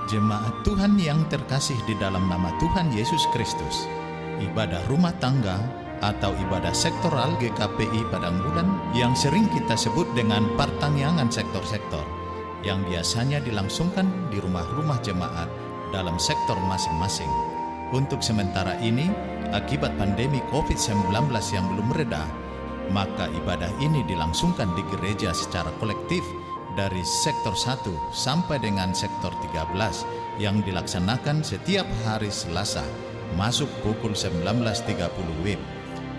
Jemaat Tuhan yang terkasih di dalam nama Tuhan Yesus Kristus, ibadah rumah tangga atau ibadah sektoral GKPI Padang Bulan yang sering kita sebut dengan pertangyangan sektor-sektor yang biasanya dilangsungkan di rumah-rumah jemaat dalam sektor masing-masing. Untuk sementara ini, akibat pandemi COVID-19 yang belum reda, maka ibadah ini dilangsungkan di gereja secara kolektif dari sektor 1 sampai dengan sektor 13 yang dilaksanakan setiap hari Selasa masuk pukul 19.30 WIB.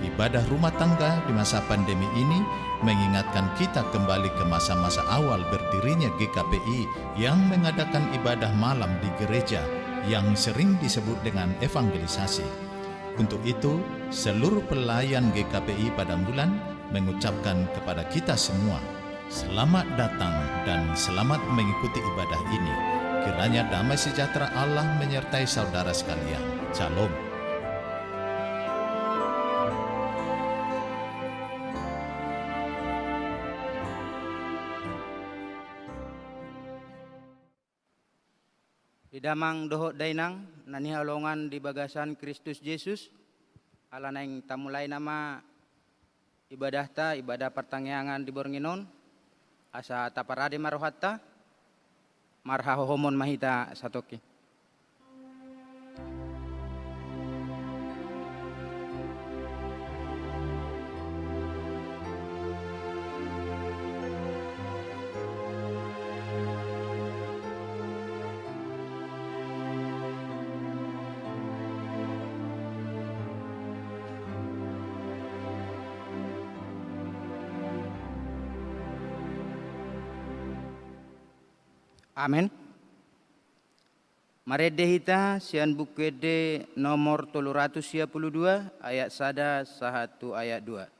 Ibadah rumah tangga di masa pandemi ini mengingatkan kita kembali ke masa-masa awal berdirinya GKPI yang mengadakan ibadah malam di gereja yang sering disebut dengan evangelisasi. Untuk itu, seluruh pelayan GKPI Padang Bulan mengucapkan kepada kita semua, selamat datang dan selamat mengikuti ibadah ini. Kiranya damai sejahtera Allah menyertai saudara sekalian. Shalom. Idamang dohot dainang nani halongan di bagasan Kristus Yesus ala naing tamulai nama ibadah pertangyangan di Bornginon asa taparade marohatta marhahohomon mahita satoki. Amin. Marede hita sian bukede nomor 332 ayat 1 sahatu ayat 2.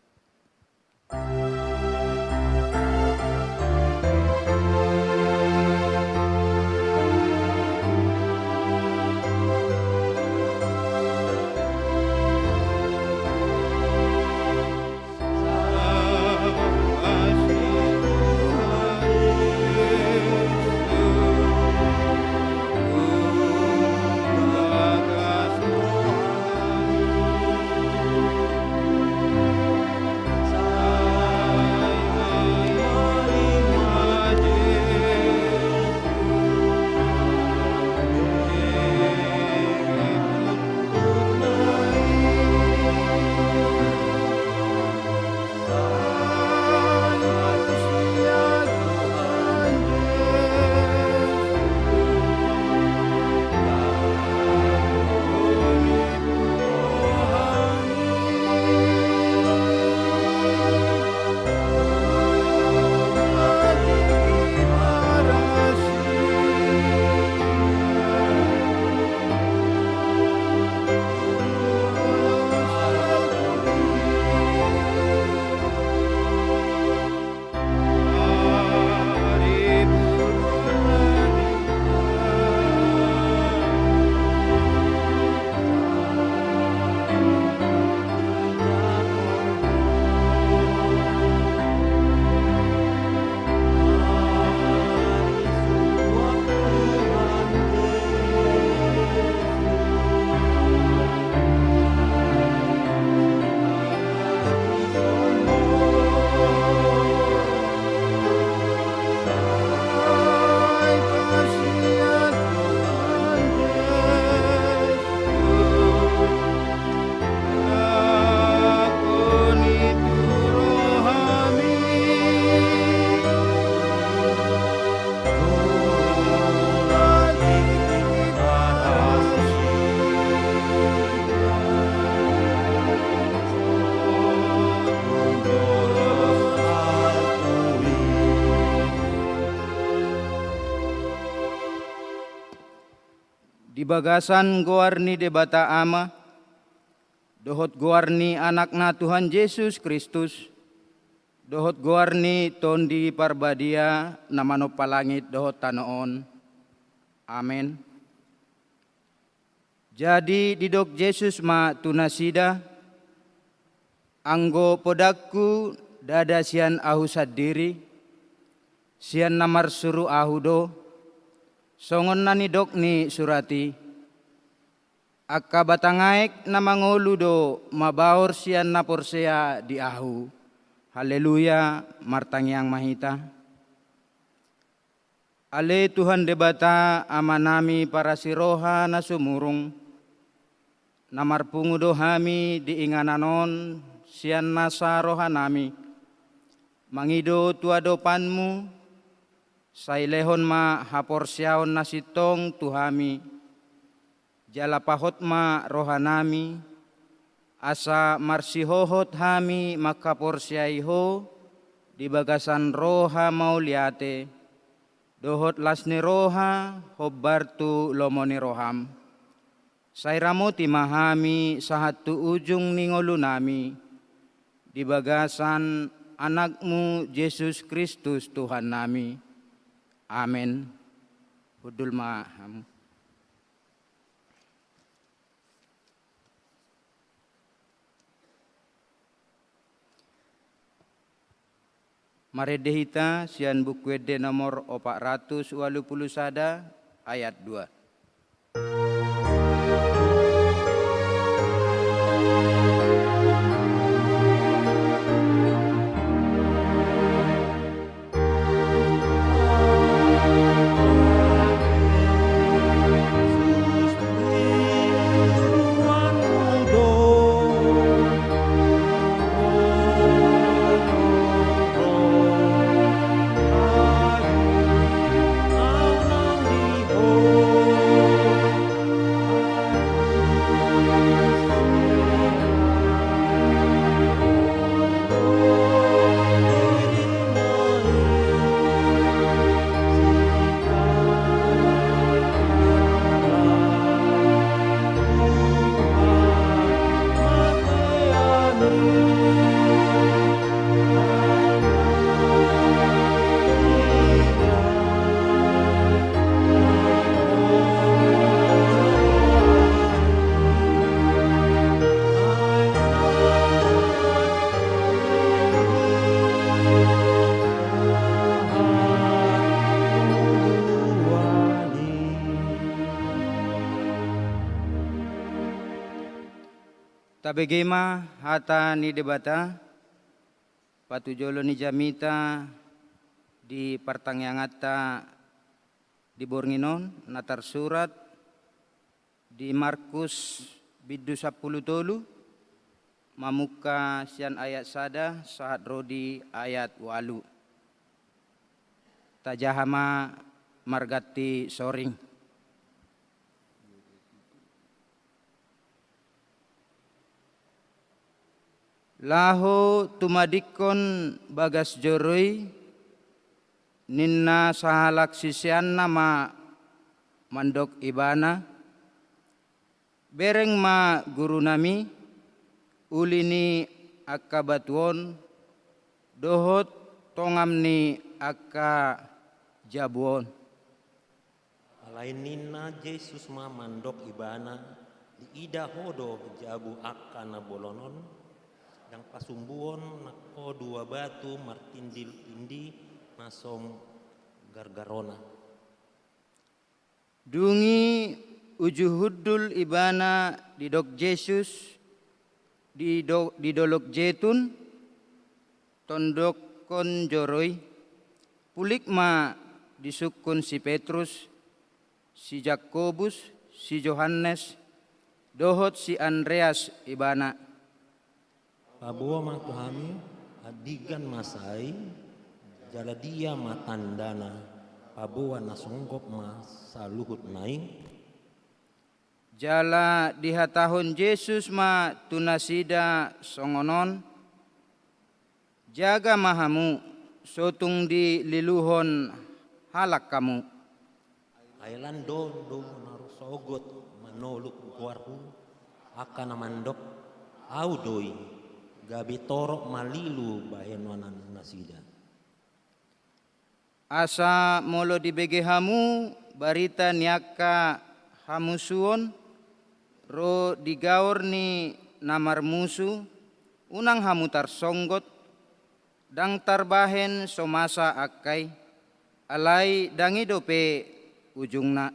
Di bagasan goarni debata ama, dohot goarni anakna Tuhan Yesus Kristus, dohot goarni tondi parbadia namano palangit dohot tanoon. Amin. Jadi didok Yesus ma tunasida, anggo podakku dada sian ahu sadiri, sian namar suru ahu do, songon nani dok ni surati. Akka batangaik na mangulu do mabaor sian na porsea di ahu. Haleluya, martangyang mahita. Ale Tuhan debata amanami para siroha na sumurung. Namarpungu do hami di ingananon sian nasa rohanami. Mangido tuadopanmu, sailehon ma haporsiaon nasitong tuhami. Jalapahot ma rohanami, asa marsihohot hami makaporsiaiho, di bagasan roha mauliate. Dohot lasni roha, hobbartu lomoni roham. Sairamuti mahami sahatu ujung ningolu nami. Di bagasan anakmu Yesus Kristus Tuhan nami. Amin. Hudul maham. Maredehita sian buku ede nomor 481 ayat 2. Tabegema hata ni debata patujolo ni jamita di pertangyangata di Bornginon natar surat di Markus bidu 10 tolu mamuka sian ayat sada saat rodi ayat walu tajahama margati soring. Laho tumadikon bagas joroi ninna sahalak sisian nama mandok ibana bereng ma guru nami ulini akka batuon dohot tongam ni akka jabuon. Alain ninna Yesus ma mandok ibana di ida hodo jabu akka na bolonon yang pasumbuon nako dua batu martindil indi nasom gargarona. Dungi ujuhudul ibana di dok Yesus di dolok jetun tondok kon joroi pulik ma disukun si Petrus, si Jakobus, si Yohanes, dohot si Andreas ibana. Pabuwa mang tuhami adigan masai jala dia matandana pabuwa nasonggop ma saluhut naing jala dihatahon Yesus ma tunasida songonon jaga mahamu sotung di liluhon halak kamu. Ailan do narusogot manoluk guarhu akan namandok audoi gabi torok malilu bahenwanan nasida. Asa molo di bege hamu barita niaka hamusuon ro digaor ni namar musu unang hamu tarsonggot dang tarbahen somasa akai alai dangi dope ujungna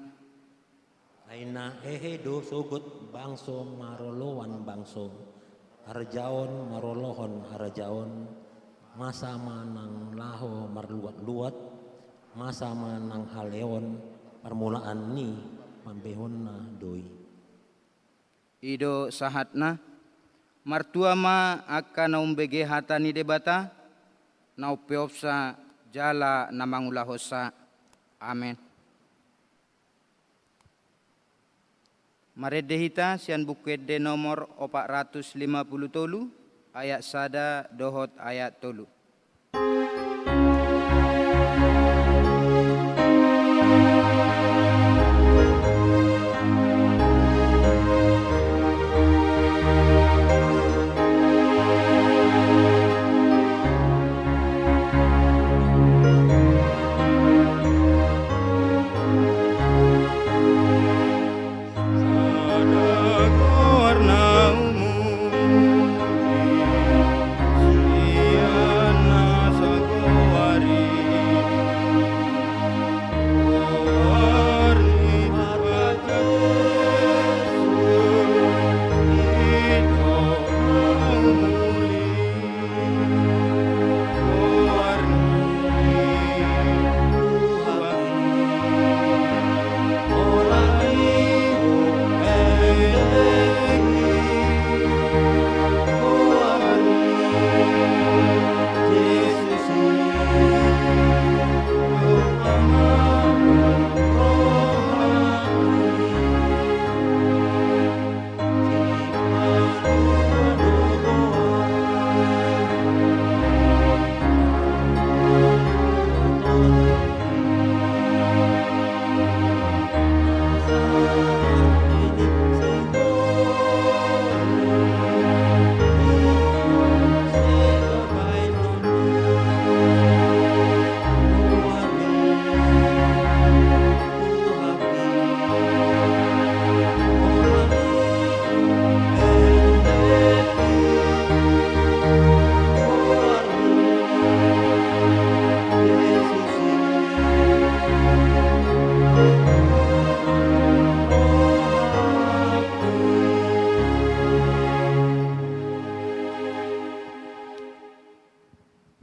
Aina do sogot bangso marolowan bangso. Arjaon marolohon arjaon. Masa manang laho marluat-luat. Masa manang haleon permulaan ni mambehonna doi. ido sahatna martua ma akan naumbege hatani debata nau peopsa jala namangulahosa. Amin. Maredehita sian bukede nomor 453 ayat sada dohot ayat tolu.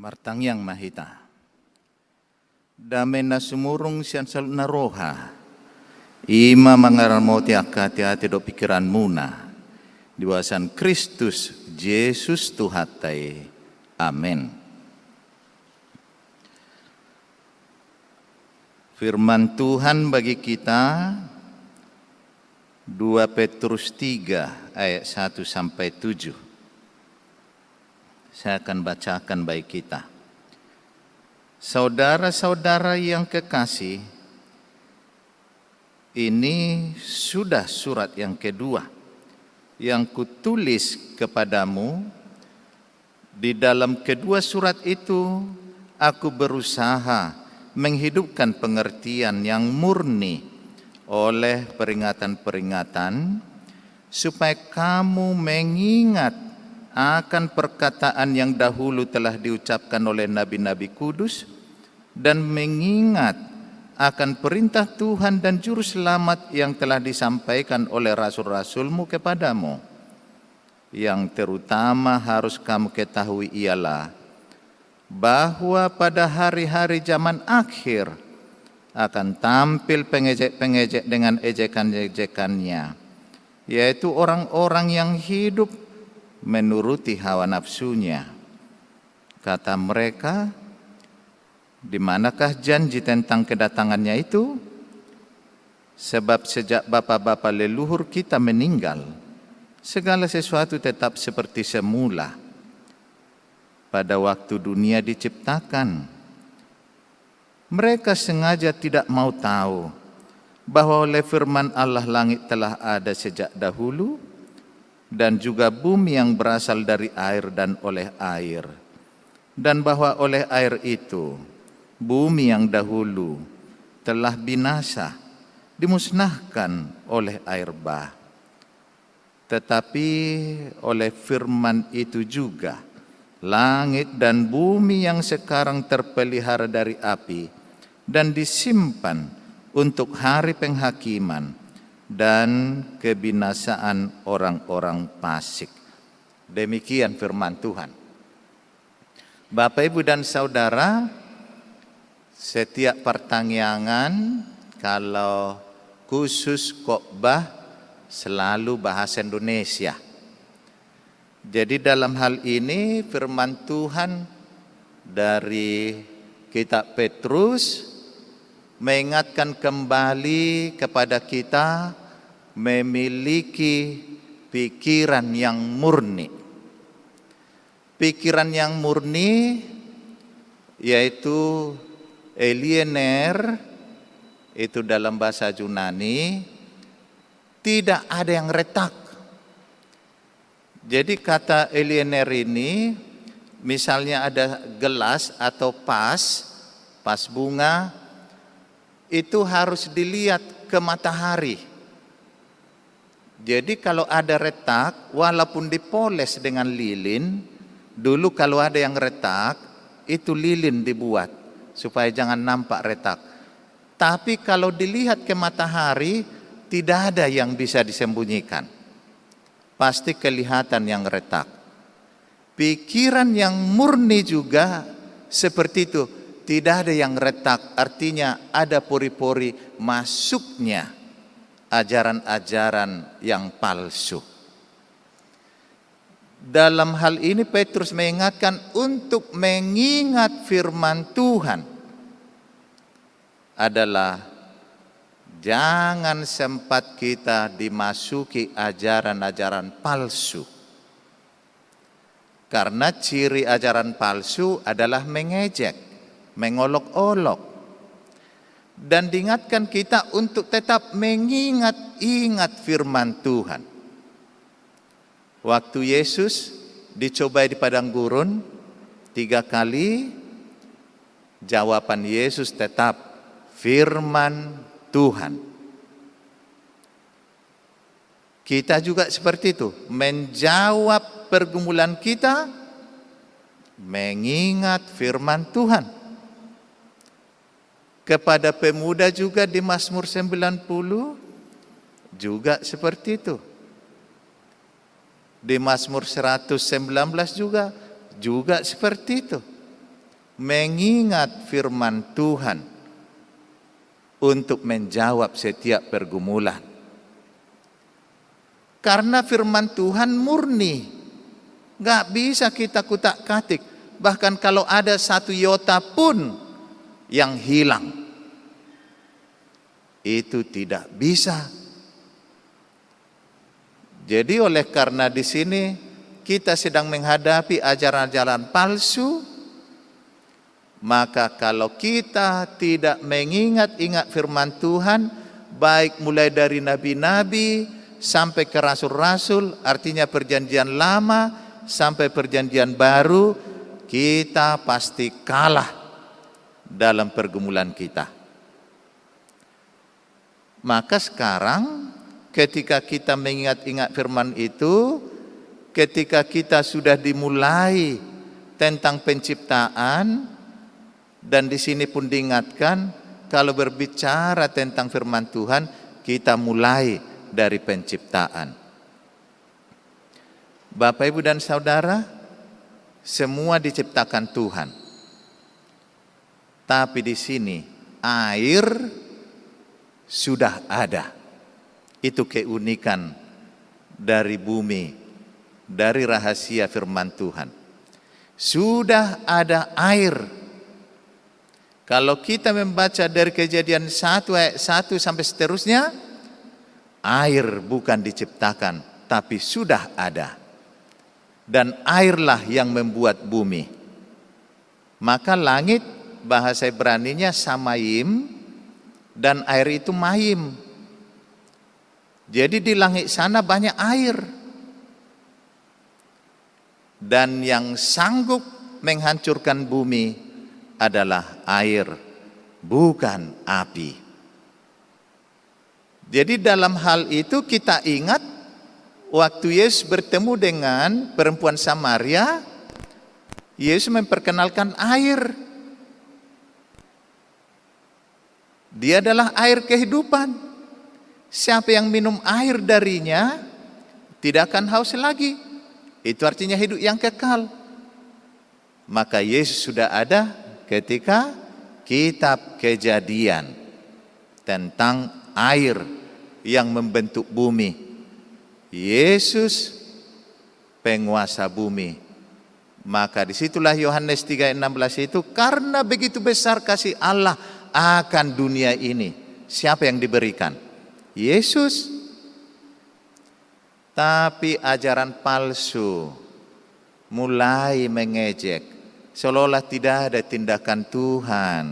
Martang yang mahita. Dame na sumurung sian salut na roha. Ima mangaramoti akati-hati do pikiran muna. Diwasan Kristus Yesus Tuhatai. Amin. Firman Tuhan bagi kita 2 Petrus 3 ayat 1 sampai 7. Saya akan bacakan bagi kita. Saudara-saudara yang kekasih, ini sudah surat yang kedua yang kutulis kepadamu. Di dalam kedua surat itu, aku berusaha menghidupkan pengertian yang murni oleh peringatan-peringatan, supaya kamu mengingat akan perkataan yang dahulu telah diucapkan oleh nabi-nabi kudus, dan mengingat akan perintah Tuhan dan juru selamat yang telah disampaikan oleh rasul-rasulmu kepadamu. Yang terutama harus kamu ketahui ialah bahwa pada hari-hari zaman akhir akan tampil pengejek-pengejek dengan ejekan-ejekannya, yaitu orang-orang yang hidup menuruti hawa nafsunya. Kata mereka, di manakah janji tentang kedatangannya itu? Sebab sejak bapa-bapa leluhur kita meninggal, segala sesuatu tetap seperti semula pada waktu dunia diciptakan. Mereka sengaja tidak mau tahu bahwa oleh firman Allah langit telah ada sejak dahulu, dan juga bumi yang berasal dari air dan oleh air, dan bahwa oleh air itu bumi yang dahulu telah binasa, dimusnahkan oleh air bah. Tetapi oleh firman itu juga langit dan bumi yang sekarang terpelihara dari api dan disimpan untuk hari penghakiman dan kebinasaan orang-orang fasik. Demikian firman Tuhan. Bapak, Ibu, dan Saudara, setiap pertanyaan kalau khusus khotbah selalu bahasa Indonesia. Jadi dalam hal ini firman Tuhan dari kitab Petrus mengingatkan kembali kepada kita memiliki pikiran yang murni. Pikiran yang murni yaitu eliener, itu dalam bahasa Yunani, tidak ada yang retak. Jadi kata eliener ini, misalnya ada gelas atau pas bunga, itu harus dilihat ke matahari. Jadi kalau ada retak, walaupun dipoles dengan lilin, dulu kalau ada yang retak, itu lilin dibuat supaya jangan nampak retak. Tapi kalau dilihat ke matahari, tidak ada yang bisa disembunyikan. Pasti kelihatan yang retak. Pikiran yang murni juga seperti itu. Tidak ada yang retak, artinya ada pori-pori masuknya ajaran-ajaran yang palsu. Dalam hal ini Petrus mengingatkan untuk mengingat firman Tuhan adalah jangan sempat kita dimasuki ajaran-ajaran palsu. Karena ciri ajaran palsu adalah mengejek, mengolok-olok. Dan diingatkan kita untuk tetap mengingat-ingat firman Tuhan. Waktu Yesus dicobai di padang gurun 3 kali, jawaban Yesus tetap firman Tuhan. Kita juga seperti itu, menjawab pergumulan kita, mengingat firman Tuhan. Kepada pemuda juga di Mazmur 90 juga seperti itu. Di Mazmur 119 juga seperti itu. Mengingat firman Tuhan untuk menjawab setiap pergumulan. Karena firman Tuhan murni, gak bisa kita kutak-katik. Bahkan kalau ada 1 iota pun yang hilang, itu tidak bisa. Jadi oleh karena di sini kita sedang menghadapi ajaran-ajaran palsu, maka kalau kita tidak mengingat-ingat firman Tuhan, baik mulai dari nabi-nabi sampai ke rasul-rasul, artinya perjanjian lama sampai perjanjian baru, kita pasti kalah dalam pergumulan kita. Maka sekarang ketika kita mengingat-ingat firman itu, ketika kita sudah dimulai tentang penciptaan, dan di sini pun diingatkan kalau berbicara tentang firman Tuhan, kita mulai dari penciptaan. Bapak, Ibu, dan Saudara, semua diciptakan Tuhan. Tapi di sini air sudah ada. Itu keunikan dari bumi, dari rahasia firman Tuhan. Sudah ada air. Kalau kita membaca dari Kejadian 1 ayat 1 sampai seterusnya, air bukan diciptakan, tapi sudah ada. Dan airlah yang membuat bumi. Maka langit bahasa Ibraninya samayim, dan air itu mayim. Jadi di langit sana banyak air. Dan yang sanggup menghancurkan bumi adalah air, bukan api. Jadi dalam hal itu kita ingat waktu Yesus bertemu dengan perempuan Samaria, Yesus memperkenalkan air. Dia adalah air kehidupan. Siapa yang minum air darinya tidak akan haus lagi. Itu artinya hidup yang kekal. Maka Yesus sudah ada ketika kitab Kejadian tentang air yang membentuk bumi. Yesus penguasa bumi. Maka disitulah Yohanes 3:16 itu, karena begitu besar kasih Allah akan dunia ini. Siapa yang diberikan? Yesus. Tapi ajaran palsu mulai mengejek, seolah-olah tidak ada tindakan Tuhan.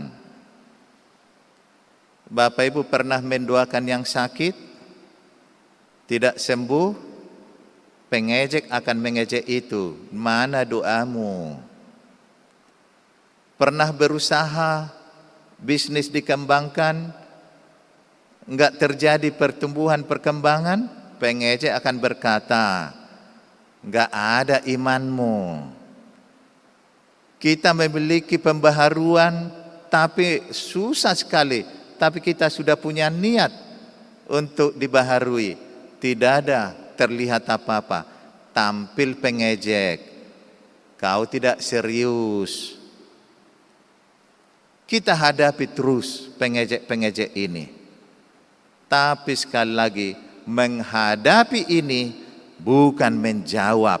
Bapak Ibu pernah mendoakan yang sakit, tidak sembuh, pengejek akan mengejek itu. Mana doamu? Pernah berusaha bisnis dikembangkan, enggak terjadi pertumbuhan perkembangan, pengejek akan berkata, enggak ada imanmu. Kita memiliki pembaharuan tapi susah sekali. Tapi kita sudah punya niat untuk dibaharui. Tidak ada terlihat apa-apa. Tampil pengejek. Kau tidak serius. Kita hadapi terus pengejek-pengejek ini. Tapi sekali lagi, menghadapi ini bukan menjawab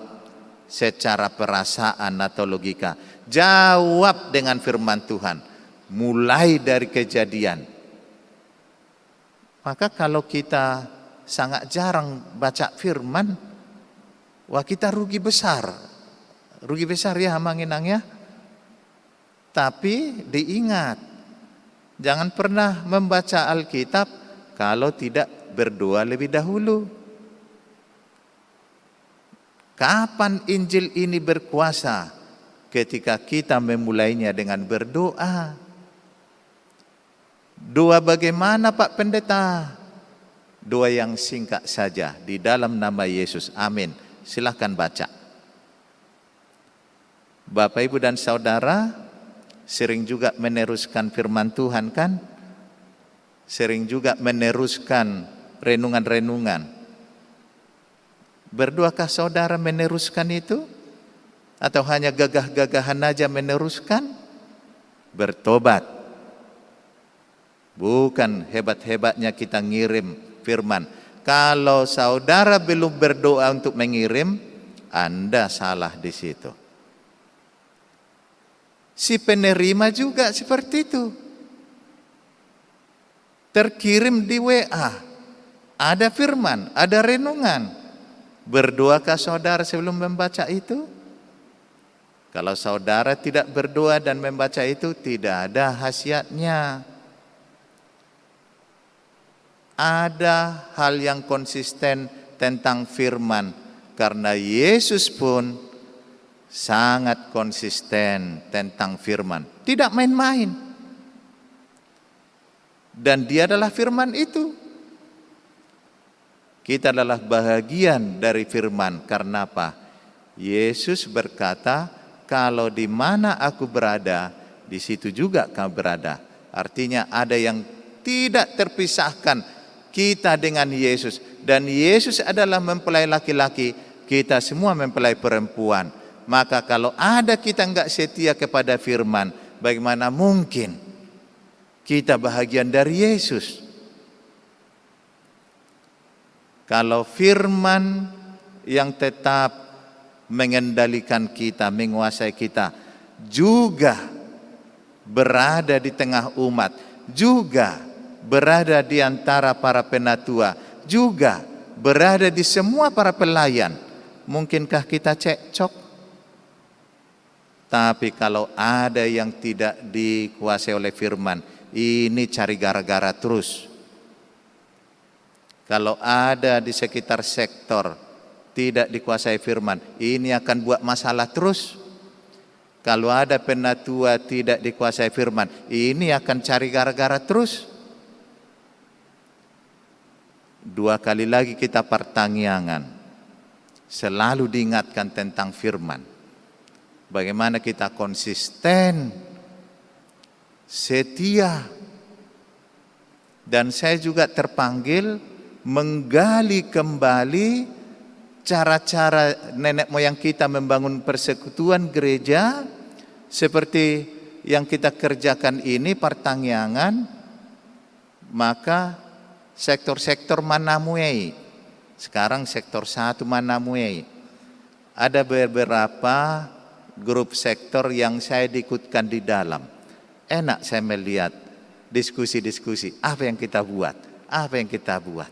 secara perasaan atau logika. Jawab dengan firman Tuhan. Mulai dari Kejadian. Maka kalau kita sangat jarang baca firman, wah kita rugi besar. Rugi besar ya Manginang ya. Tapi diingat, jangan pernah membaca Alkitab kalau tidak berdoa lebih dahulu. Kapan Injil ini berkuasa? Ketika kita memulainya dengan berdoa. Doa bagaimana Pak Pendeta? Doa yang singkat saja di dalam nama Yesus. Amin. Silahkan baca. Bapak Ibu dan Saudara sering juga meneruskan firman Tuhan kan? Sering juga meneruskan renungan-renungan. Berdoakah saudara meneruskan itu? Atau hanya gagah-gagahan aja meneruskan? Bertobat. Bukan hebat-hebatnya kita ngirim firman. Kalau saudara belum berdoa untuk mengirim, Anda salah di situ. Si penerima juga seperti itu. Terkirim di WA. Ada firman, ada renungan. Berdoakah saudara sebelum membaca itu? Kalau saudara tidak berdoa dan membaca itu, tidak ada khasiatnya. Ada hal yang konsisten tentang firman. Karena Yesus pun sangat konsisten tentang firman. Tidak main-main. Dan dia adalah firman itu. Kita adalah bahagian dari firman. Karena apa? Yesus berkata, kalau di mana aku berada, di situ juga kau berada. Artinya ada yang tidak terpisahkan kita dengan Yesus. Dan Yesus adalah mempelai laki-laki, kita semua mempelai perempuan. Maka kalau ada kita enggak setia kepada firman, bagaimana mungkin kita bahagian dari Yesus? Kalau firman yang tetap mengendalikan kita, menguasai kita, juga berada di tengah umat, juga berada di antara para penatua, juga berada di semua para pelayan. Mungkinkah kita cekcok? Tapi kalau ada yang tidak dikuasai oleh firman, ini cari gara-gara terus. Kalau ada di sekitar sektor tidak dikuasai firman, ini akan buat masalah terus. Kalau ada penatua tidak dikuasai firman, ini akan cari gara-gara terus. 2 kali lagi kita pertanyaan, selalu diingatkan tentang firman. Bagaimana kita konsisten, setia Dan saya juga terpanggil menggali kembali cara-cara nenek moyang kita membangun persekutuan gereja seperti yang kita kerjakan ini pertangyangan, maka sektor-sektor Manamuei. Sekarang sektor 1 Manamuei. Ada beberapa grup sektor yang saya diikutkan di dalam. Enak saya melihat diskusi-diskusi, apa yang kita buat, apa yang kita buat.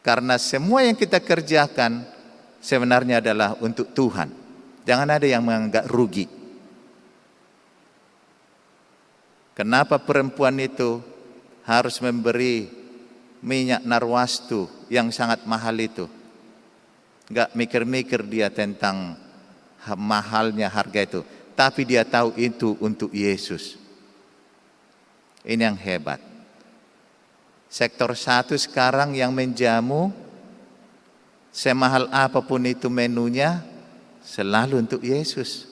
Karena semua yang kita kerjakan sebenarnya adalah untuk Tuhan. Jangan ada yang menganggap rugi. Kenapa perempuan itu harus memberi minyak narwastu yang sangat mahal itu? Enggak mikir-mikir dia tentang mahalnya harga itu, tapi dia tahu itu untuk Yesus. Ini yang hebat. Sektor 1 sekarang yang menjamu, semahal apapun itu menunya, selalu untuk Yesus.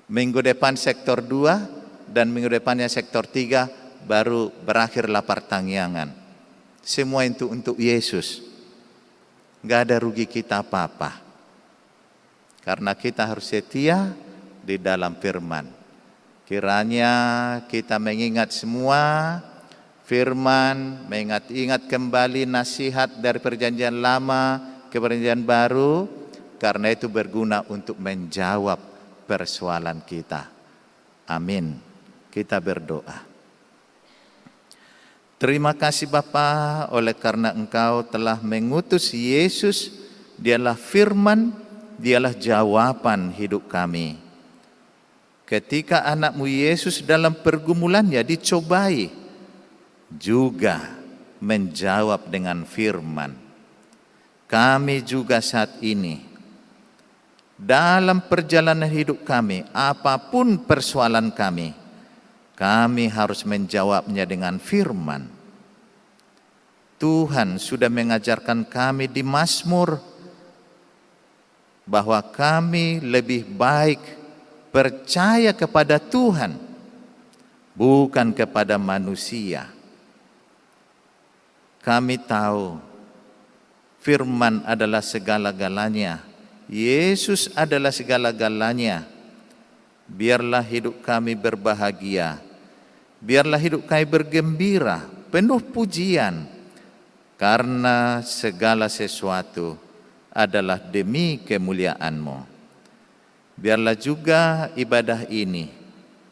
Minggu depan sektor 2 dan minggu depannya sektor 3 baru berakhirlah pertangyangan. Semua itu untuk Yesus. Gak ada rugi kita apa-apa. Karena kita harus setia di dalam firman. Kiranya kita mengingat semua firman, mengingat-ingat kembali nasihat dari perjanjian lama ke perjanjian baru, karena itu berguna untuk menjawab persoalan kita. Amin. Kita berdoa. Terima kasih Bapa, oleh karena Engkau telah mengutus Yesus, dialah firman, dialah jawaban hidup kami. Ketika anak-Mu Yesus dalam pergumulannya dicobai, juga menjawab dengan firman. Kami juga saat ini, dalam perjalanan hidup kami, apapun persoalan kami harus menjawabnya dengan firman. Tuhan sudah mengajarkan kami di Mazmur bahwa kami lebih baik percaya kepada Tuhan, bukan kepada manusia. Kami tahu firman adalah segala-galanya, Yesus adalah segala-galanya. Biarlah hidup kami berbahagia, biarlah hidup kami bergembira, penuh pujian, karena segala sesuatu adalah demi kemuliaan-Mu. Biarlah juga ibadah ini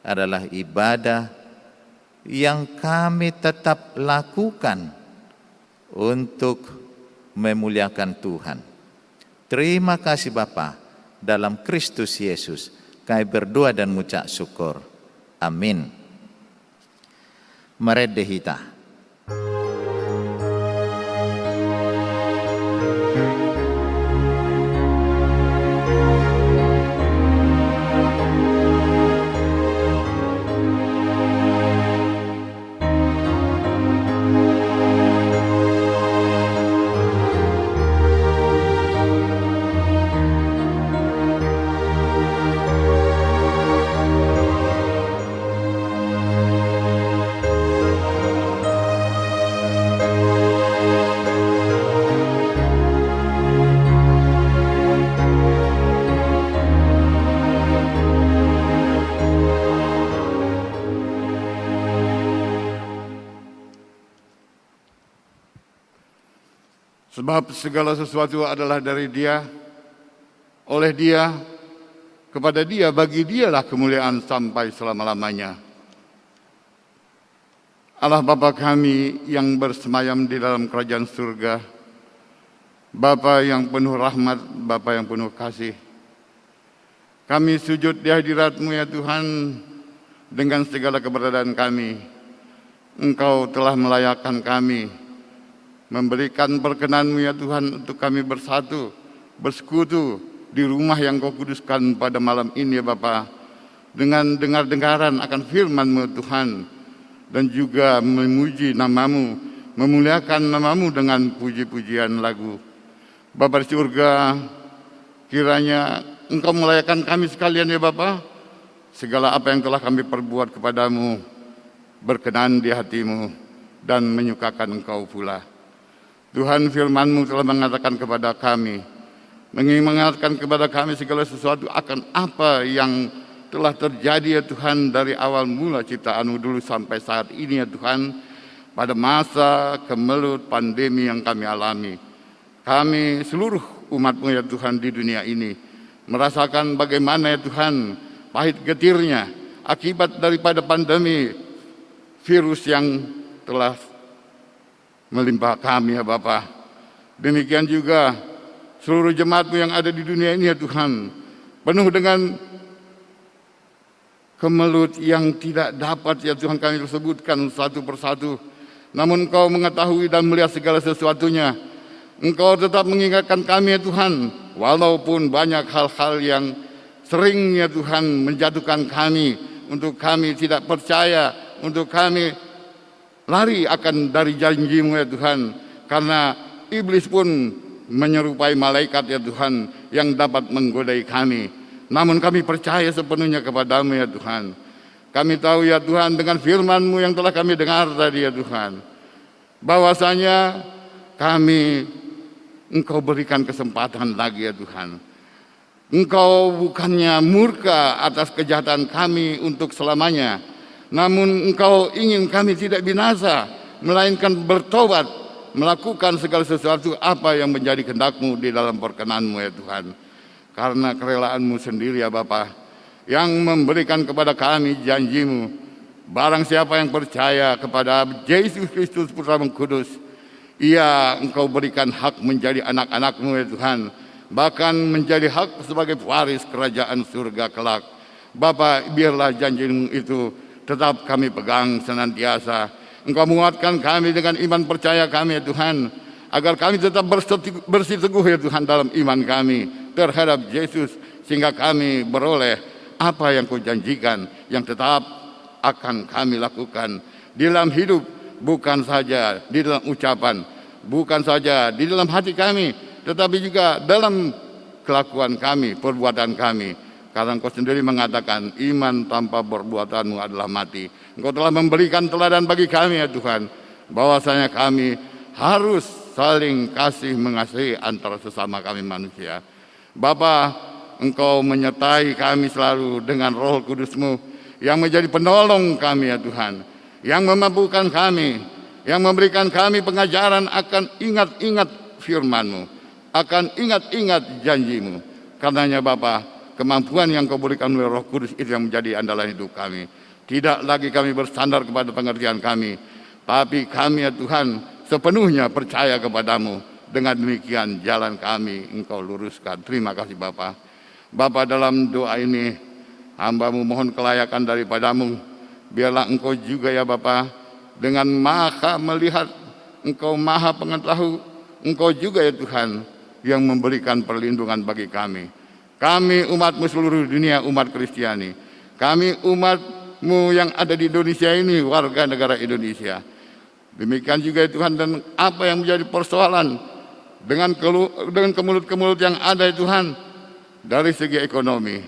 adalah ibadah yang kami tetap lakukan untuk memuliakan Tuhan. Terima kasih Bapa, dalam Kristus Yesus kami berdoa dan mengucap syukur. Amin. Mari dihita. Sebab segala sesuatu adalah dari Dia, oleh Dia, kepada Dia, bagi Dialah kemuliaan sampai selama-lamanya. Allah Bapa kami yang bersemayam di dalam kerajaan surga, Bapa yang penuh rahmat, Bapa yang penuh kasih, kami sujud di hadirat-Mu ya Tuhan dengan segala keberadaan kami. Engkau telah melayakkan kami, memberikan perkenan-Mu ya Tuhan untuk kami bersatu, bersekutu di rumah yang Kau kuduskan pada malam ini ya Bapa, dengan dengar-dengaran akan firman-Mu Tuhan, dan juga memuji nama-Mu, memuliakan nama-Mu dengan puji-pujian lagu. Bapa di surga, kiranya Engkau melayakkan kami sekalian ya Bapa, segala apa yang telah kami perbuat kepadamu berkenan di hatimu dan menyukakan Engkau pula. Tuhan, firman-Mu telah mengatakan kepada kami, mengingatkan kepada kami segala sesuatu akan apa yang telah terjadi ya Tuhan dari awal mula ciptaan-Mu dulu sampai saat ini ya Tuhan, pada masa kemelut pandemi yang kami alami. Kami seluruh umat-Mu ya Tuhan di dunia ini merasakan bagaimana ya Tuhan pahit getirnya akibat daripada pandemi virus yang telah melimpah kami ya Bapa. Demikian juga seluruh jemaat-Mu yang ada di dunia ini ya Tuhan, penuh dengan kemelut yang tidak dapat ya Tuhan kami sebutkan satu persatu. Namun Engkau mengetahui dan melihat segala sesuatunya. Engkau tetap mengingatkan kami ya Tuhan, walaupun banyak hal-hal yang sering ya Tuhan menjatuhkan kami, untuk kami tidak percaya, untuk kami lari akan dari janji-Mu ya Tuhan. Karena iblis pun menyerupai malaikat ya Tuhan yang dapat menggodai kami. Namun kami percaya sepenuhnya kepada-Mu ya Tuhan. Kami tahu ya Tuhan dengan firman-Mu yang telah kami dengar tadi ya Tuhan, bahwasanya kami Engkau berikan kesempatan lagi ya Tuhan. Engkau bukannya murka atas kejahatan kami untuk selamanya, namun Engkau ingin kami tidak binasa, melainkan bertobat, melakukan segala sesuatu apa yang menjadi kehendak-Mu di dalam perkenan-Mu ya Tuhan. Karena kerelaan-Mu sendiri ya Bapa, yang memberikan kepada kami janji-Mu, barang siapa yang percaya kepada Yesus Kristus Putra-Mu Kudus, ia Engkau berikan hak menjadi anak-anak-Mu ya Tuhan, bahkan menjadi hak sebagai waris kerajaan surga kelak. Bapa, biarlah janji-Mu itu tetap kami pegang senantiasa. Engkau menguatkan kami dengan iman percaya kami ya Tuhan, agar kami tetap bersiteguh ya Tuhan dalam iman kami terhadap Yesus, sehingga kami beroleh apa yang Kau janjikan, yang tetap akan kami lakukan di dalam hidup, bukan saja di dalam ucapan, bukan saja di dalam hati kami, tetapi juga dalam kelakuan kami, perbuatan kami. Karena Engkau sendiri mengatakan iman tanpa perbuatan-Mu adalah mati. Engkau telah memberikan teladan bagi kami ya Tuhan, bahwasanya kami harus saling kasih mengasihi antara sesama kami manusia. Bapa, Engkau menyertai kami selalu dengan Roh Kudus-Mu yang menjadi penolong kami ya Tuhan, yang memampukan kami, yang memberikan kami pengajaran akan ingat-ingat firman-Mu, akan ingat-ingat janji-Mu. Karenanya Bapa, kemampuan yang Kau berikan oleh Roh Kudus itu yang menjadi andalan hidup kami. Tidak lagi kami bersandar kepada pengertian kami, tapi kami ya Tuhan sepenuhnya percaya kepada-Mu. Dengan demikian jalan kami Engkau luruskan. Terima kasih Bapa. Bapa, dalam doa ini hamba-Mu mohon kelayakan daripada-Mu. Biarlah Engkau juga ya Bapa, dengan maha melihat, Engkau maha pengetahui, Engkau juga ya Tuhan yang memberikan perlindungan bagi kami. Kami umat-Mu seluruh dunia, umat Kristiani. Kami umat-Mu yang ada di Indonesia ini, warga negara Indonesia. Demikian juga ya Tuhan, dan apa yang menjadi persoalan dengan kemulut-kemulut yang ada ya Tuhan, dari segi ekonomi,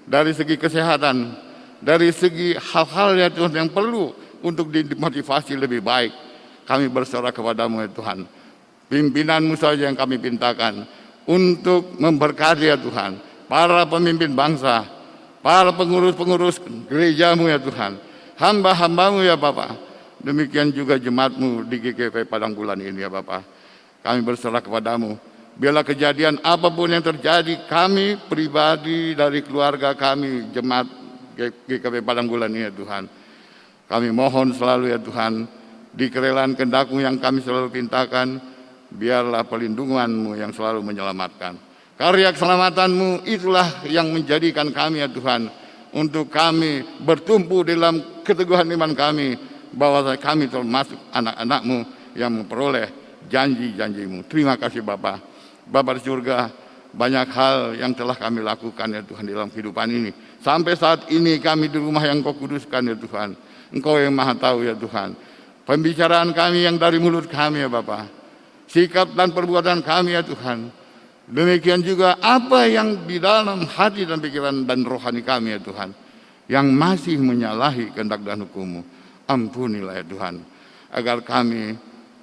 dari segi kesehatan, dari segi hal-hal ya Tuhan yang perlu untuk dimotivasi lebih baik. Kami berserah kepada-Mu ya Tuhan. Pimpinan-Mu saja yang kami pintakan untuk memberkati ya Tuhan para pemimpin bangsa, para pengurus-pengurus gereja-Mu ya Tuhan, hamba-hamba-Mu ya Bapa. Demikian juga jemaat-Mu di GKP Padang Bulan ini ya Bapa. Kami berserah kepada-Mu. Biarlah kejadian apapun yang terjadi, kami pribadi dari keluarga kami, jemaat GKP Padang Bulan ini ya Tuhan, kami mohon selalu ya Tuhan, di kerelaan kehendak-Mu yang kami selalu pintakan, biarlah perlindungan-Mu yang selalu menyelamatkan. Karya keselamatan-Mu itulah yang menjadikan kami ya Tuhan, untuk kami bertumpu dalam keteguhan iman kami, bahwa kami termasuk anak-anak-Mu yang memperoleh janji-janji-Mu. Terima kasih Bapa. Bapa di surga, banyak hal yang telah kami lakukan ya Tuhan dalam kehidupan ini. Sampai saat ini kami di rumah yang Kau kuduskan ya Tuhan. Engkau yang maha tahu ya Tuhan. Pembicaraan kami yang dari mulut kami ya Bapa, sikap dan perbuatan kami ya Tuhan. Demikian juga apa yang di dalam hati dan pikiran dan rohani kami ya Tuhan. yang masih menyalahi kehendak dan hukum-Mu. Ampunilah ya Tuhan, agar kami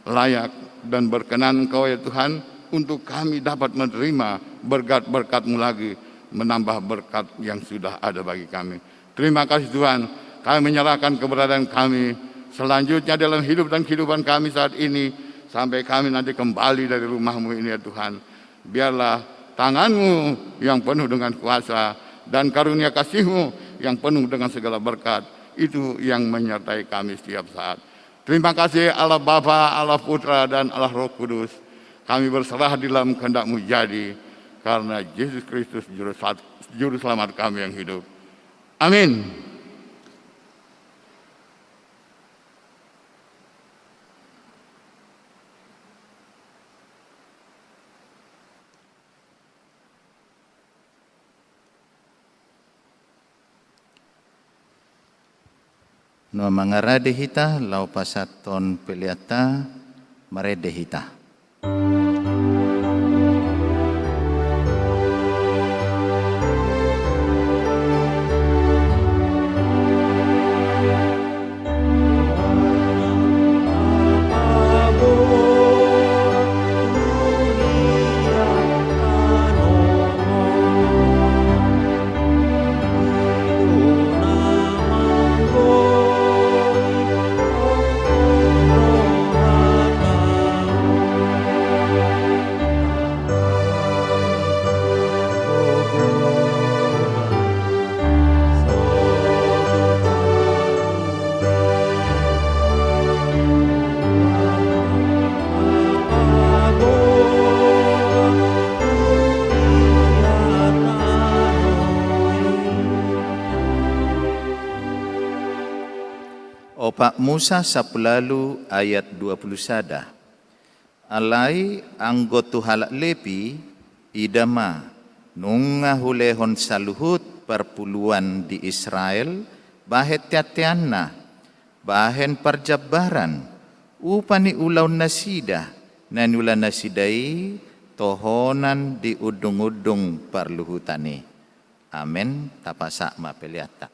layak dan berkenan Engkau ya Tuhan, untuk kami dapat menerima berkat-berkat-Mu lagi, menambah berkat yang sudah ada bagi kami. Terima kasih Tuhan, kami menyerahkan keberadaan kami selanjutnya dalam hidup dan kehidupan kami saat ini, sampai kami nanti kembali dari rumah-Mu ini ya Tuhan. Biarlah tangan-Mu yang penuh dengan kuasa dan karunia kasih-Mu yang penuh dengan segala berkat, itu yang menyertai kami setiap saat. Terima kasih Allah Bapa, Allah Putra, dan Allah Roh Kudus. Kami berserah di dalam kehendak-Mu jadi, karena Yesus Kristus Juru Selamat kami yang hidup. Amin. No mangarade hita lau pasaton peliata marede hita. Opak Musa 10 ayat 21. Alai anggotu halak lepi idama nunga hulehon saluhut perpuluhan di Israel bahet tiatianna bahen perjabaran upani ulau nasida nanula nasidai tohonan di udung-udung perluhutani. Amin. Tapasak mapeliata.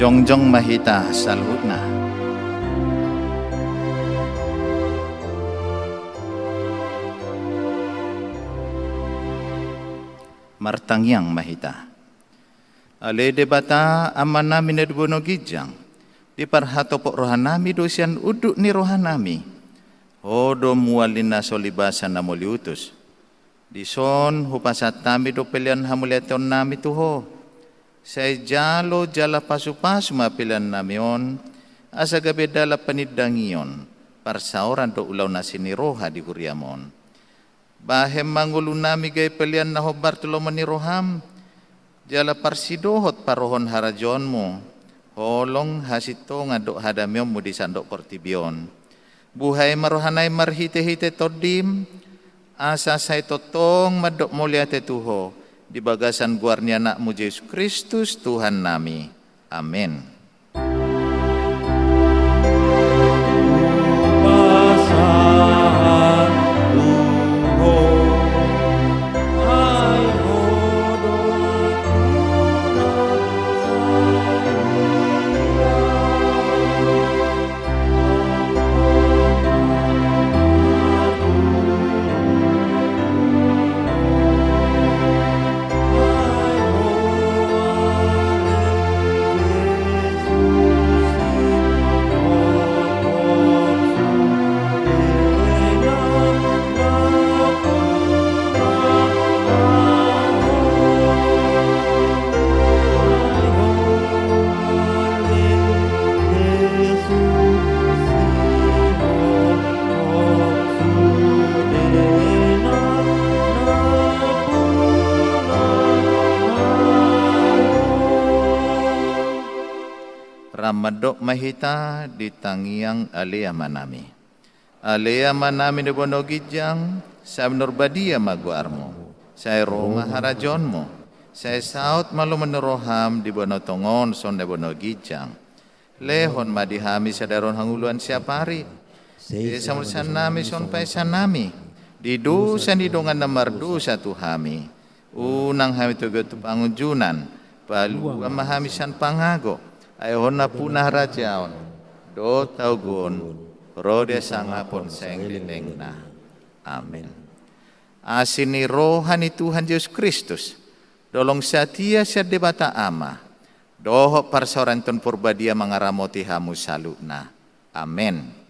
Jongjong mahita salhutna. Martangyang mahita. Ale debata amanami nedbono gijang. Di parhato po rohanami dosian uduk ni rohanami. Odo mualina solibasa na moliutus. Di son hupasatami do pelian hamuleton nami tuho. Saya jalo jala pasu-pasu mapilan namion, asa gabe dala panidangion, parsaoran do ulaw na siniroha di huriamon. Bahem mangulu nami gay pelian na hobartulo maniroham, jala parsidohot parohon harajon mo, holong hasito nga do hadamyom mo di sandok kortibion. Buhay marohanay marhite-hite todim, asa say totong madok mulia tetuho, di bagasan guarnia nakmu Yesus Kristus Tuhan nami. Amin. Ramadok mahita di tangiang alea manami. Alea manami di bono gijang, sa menurbadia maguarmo. Saya Roma harajonmo. Saya saut malu meneroham di bono tongon son di bono gijang. Lehon madihami sadaron hanguluan siapari. Desa mulsan nami son paisan nami. Di dusan di dongan namardu satu hami. Unang hami tugot pangunjunan. Palu mahamisan pangago. Ayahon na punah rajaon, do taugun, rode sangapon senglileng na. Amin. Asini rohani Tuhan Yesus Kristus, dolong setia siya debata ama, doho parsoranton purbadia mangaramoti hamu saluna. Amin.